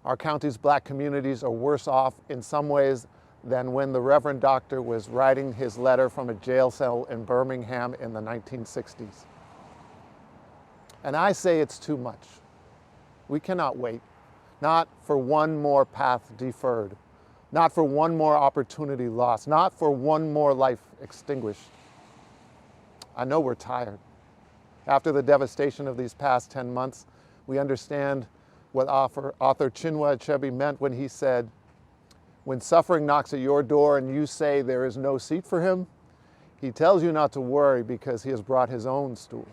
our county's black communities are worse off in some ways than when the Reverend Doctor was writing his letter from a jail cell in Birmingham in the 1960s. And I say it's too much. We cannot wait, not for one more path deferred, not for one more opportunity lost, not for one more life extinguished. I know we're tired. After the devastation of these past 10 months, we understand what author Chinua Achebe meant when he said, "When suffering knocks at your door and you say there is no seat for him, he tells you not to worry because he has brought his own stool."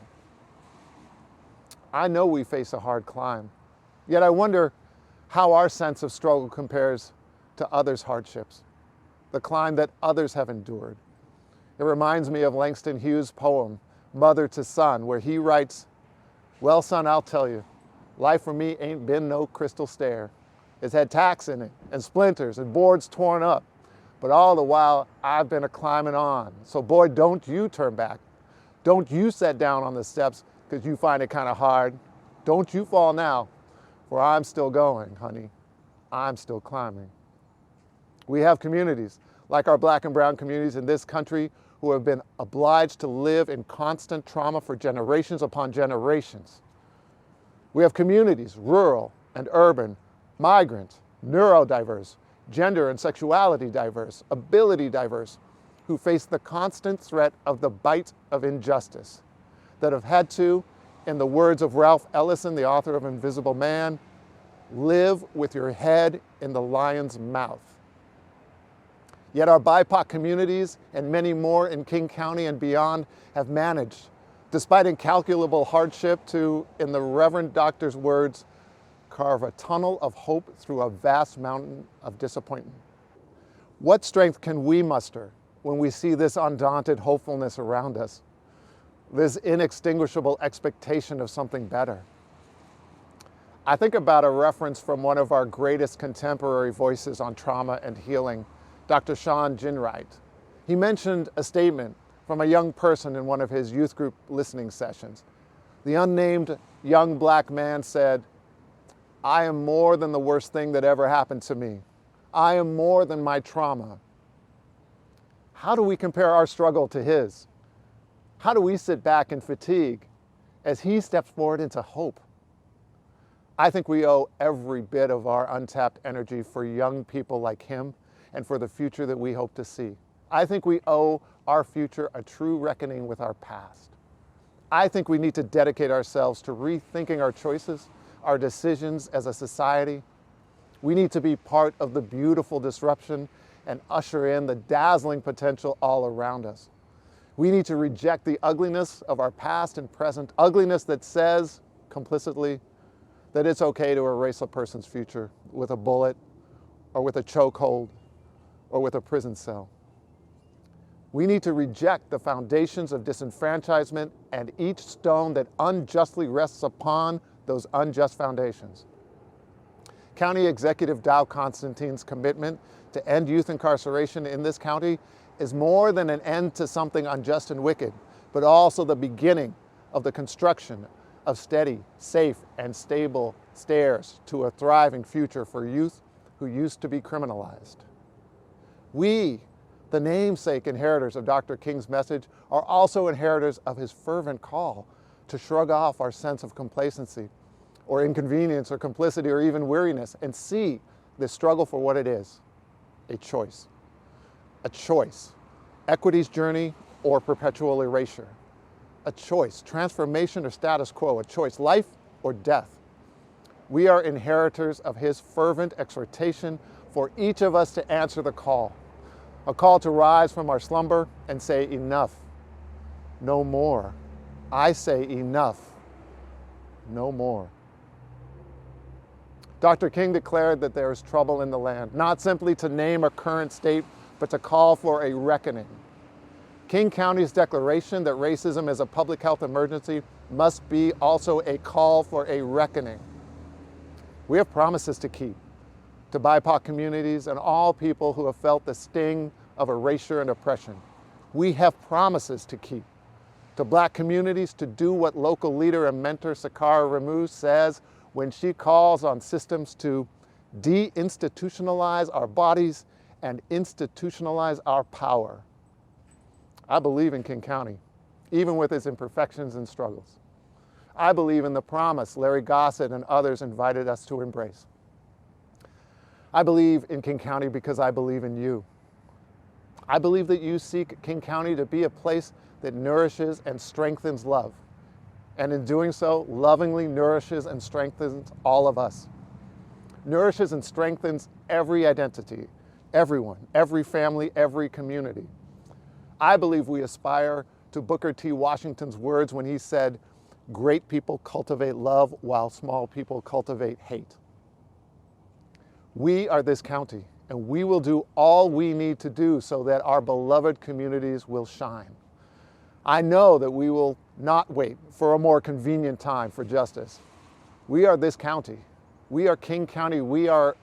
I know we face a hard climb, yet I wonder how our sense of struggle compares to others' hardships, the climb that others have endured. It reminds me of Langston Hughes' poem, Mother to Son, where he writes, "Well, son, I'll tell you, life for me ain't been no crystal stair. It's had tacks in it and splinters and boards torn up, but all the while I've been a-climbing on. So boy, don't you turn back. Don't you set down on the steps because you find it kind of hard. Don't you fall now, for I'm still going, honey. I'm still climbing." We have communities, like our black and brown communities in this country, who have been obliged to live in constant trauma for generations upon generations. We have communities, rural and urban, migrant, neurodiverse, gender and sexuality diverse, ability diverse, who face the constant threat of the bite of injustice, that have had to, in the words of Ralph Ellison, the author of Invisible Man, live with your head in the lion's mouth. Yet our BIPOC communities and many more in King County and beyond have managed, despite incalculable hardship, to, in the Reverend Doctor's words, carve a tunnel of hope through a vast mountain of disappointment. What strength can we muster when we see this undaunted hopefulness around us, this inextinguishable expectation of something better? I think about a reference from one of our greatest contemporary voices on trauma and healing, Dr. Sean Ginwright. He mentioned a statement from a young person in one of his youth group listening sessions. The unnamed young black man said, "I am more than the worst thing that ever happened to me. I am more than my trauma." How do we compare our struggle to his? How do we sit back in fatigue as he steps forward into hope? I think we owe every bit of our untapped energy for young people like him and for the future that we hope to see. I think we owe our future a true reckoning with our past. I think we need to dedicate ourselves to rethinking our choices, our decisions as a society. We need to be part of the beautiful disruption and usher in the dazzling potential all around us. We need to reject the ugliness of our past and present, ugliness that says, complicitly, that it's okay to erase a person's future with a bullet or with a chokehold or with a prison cell. We need to reject the foundations of disenfranchisement and each stone that unjustly rests upon those unjust foundations. County Executive Dow Constantine's commitment to end youth incarceration in this county is more than an end to something unjust and wicked, but also the beginning of the construction of steady, safe, and stable stairs to a thriving future for youth who used to be criminalized. We, the namesake inheritors of Dr. King's message, are also inheritors of his fervent call to shrug off our sense of complacency or inconvenience or complicity or even weariness and see this struggle for what it is, a choice. A choice, equity's journey or perpetual erasure. A choice, transformation or status quo, a choice, life or death. We are inheritors of his fervent exhortation for each of us to answer the call, a call to rise from our slumber and say enough, no more. I say enough, no more. Dr. King declared that there is trouble in the land, not simply to name a current state, but to call for a reckoning. King County's declaration that racism is a public health emergency must be also a call for a reckoning. We have promises to keep to BIPOC communities and all people who have felt the sting of erasure and oppression. We have promises to keep to Black communities to do what local leader and mentor Sakara Ramu says when she calls on systems to deinstitutionalize our bodies and institutionalize our power. I believe in King County, even with its imperfections and struggles. I believe in the promise Larry Gossett and others invited us to embrace. I believe in King County because I believe in you. I believe that you seek King County to be a place that nourishes and strengthens love. And in doing so, lovingly nourishes and strengthens all of us. Nourishes and strengthens every identity, everyone, every family, every community. I believe we aspire to Booker T. Washington's words when he said, "Great people cultivate love while small people cultivate hate." We are this county, and we will do all we need to do so that our beloved communities will shine. I know that we will not wait for a more convenient time for justice. We are this county. We are King County. We are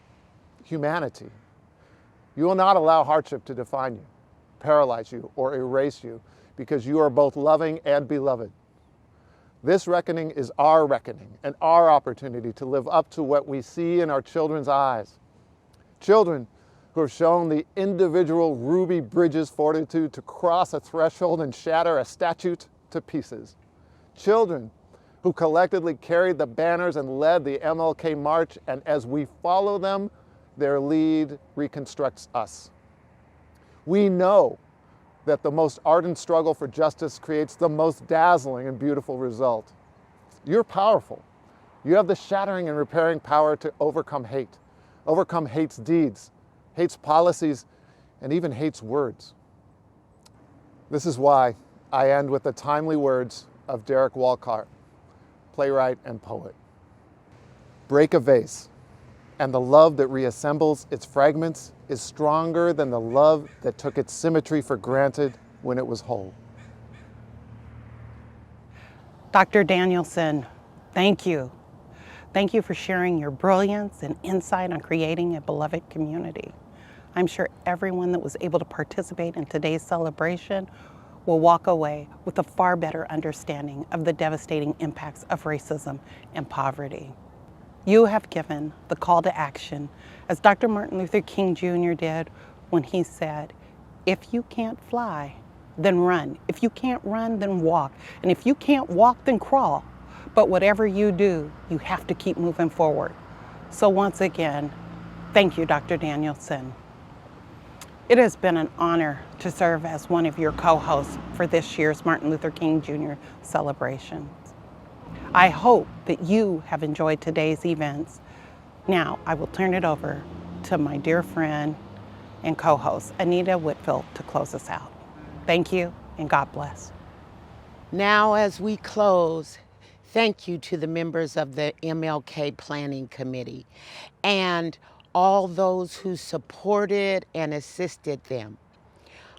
humanity. You will not allow hardship to define you, paralyze you, or erase you, because you are both loving and beloved. This reckoning is our reckoning and our opportunity to live up to what we see in our children's eyes. Children who have shown the individual Ruby Bridges fortitude to cross a threshold and shatter a statute to pieces. Children who collectively carried the banners and led the MLK March, and as we follow them, their lead reconstructs us. We know that the most ardent struggle for justice creates the most dazzling and beautiful result. You're powerful. You have the shattering and repairing power to overcome hate's deeds, hate's policies, and even hate's words. This is why I end with the timely words of Derek Walcott, playwright and poet. Break a vase, and the love that reassembles its fragments is stronger than the love that took its symmetry for granted when it was whole. Dr. Danielson, thank you. Thank you for sharing your brilliance and insight on creating a beloved community. I'm sure everyone that was able to participate in today's celebration will walk away with a far better understanding of the devastating impacts of racism and poverty. You have given the call to action, as Dr. Martin Luther King Jr. did when he said, if you can't fly, then run. If you can't run, then walk. And if you can't walk, then crawl. But whatever you do, you have to keep moving forward. So once again, thank you, Dr. Danielson. It has been an honor to serve as one of your co-hosts for this year's Martin Luther King Jr. celebrations. I hope that you have enjoyed today's events. Now, I will turn it over to my dear friend and co-host, Anita Whitfield, to close us out. Thank you, and God bless. Now, as we close, thank you to the members of the MLK Planning Committee and all those who supported and assisted them.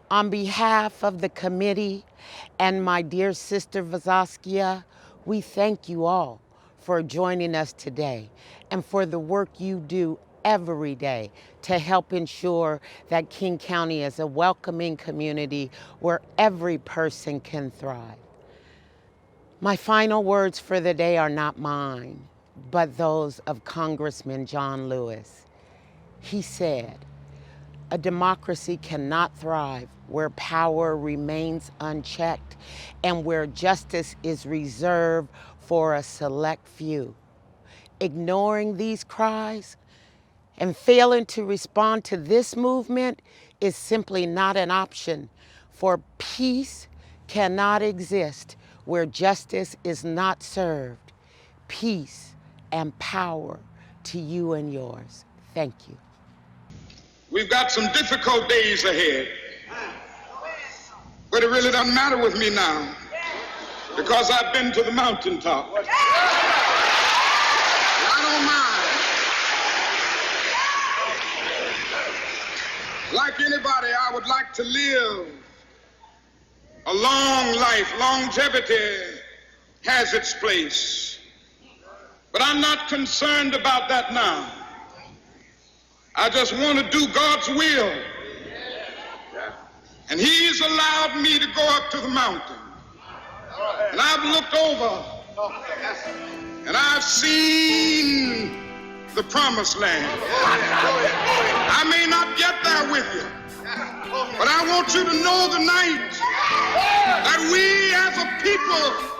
On behalf of the committee and my dear sister Vazaskia, we thank you all for joining us today and for the work you do every day to help ensure that King County is a welcoming community where every person can thrive. My final words for the day are not mine, but those of Congressman John Lewis. He said, A democracy cannot thrive where power remains unchecked and where justice is reserved for a select few. Ignoring these cries and failing to respond to this movement is simply not an option, for peace cannot exist where justice is not served. Peace and power to you and yours. Thank you. We've got some difficult days ahead, but it really doesn't matter with me now because I've been to the mountaintop. I don't mind. Like anybody, I would like to live a long life. Longevity has its place, but I'm not concerned about that now. I just want to do God's will. And He's allowed me to go up to the mountain. And I've looked over and I've seen the promised land. I may not get there with you, but I want you to know tonight that we as a people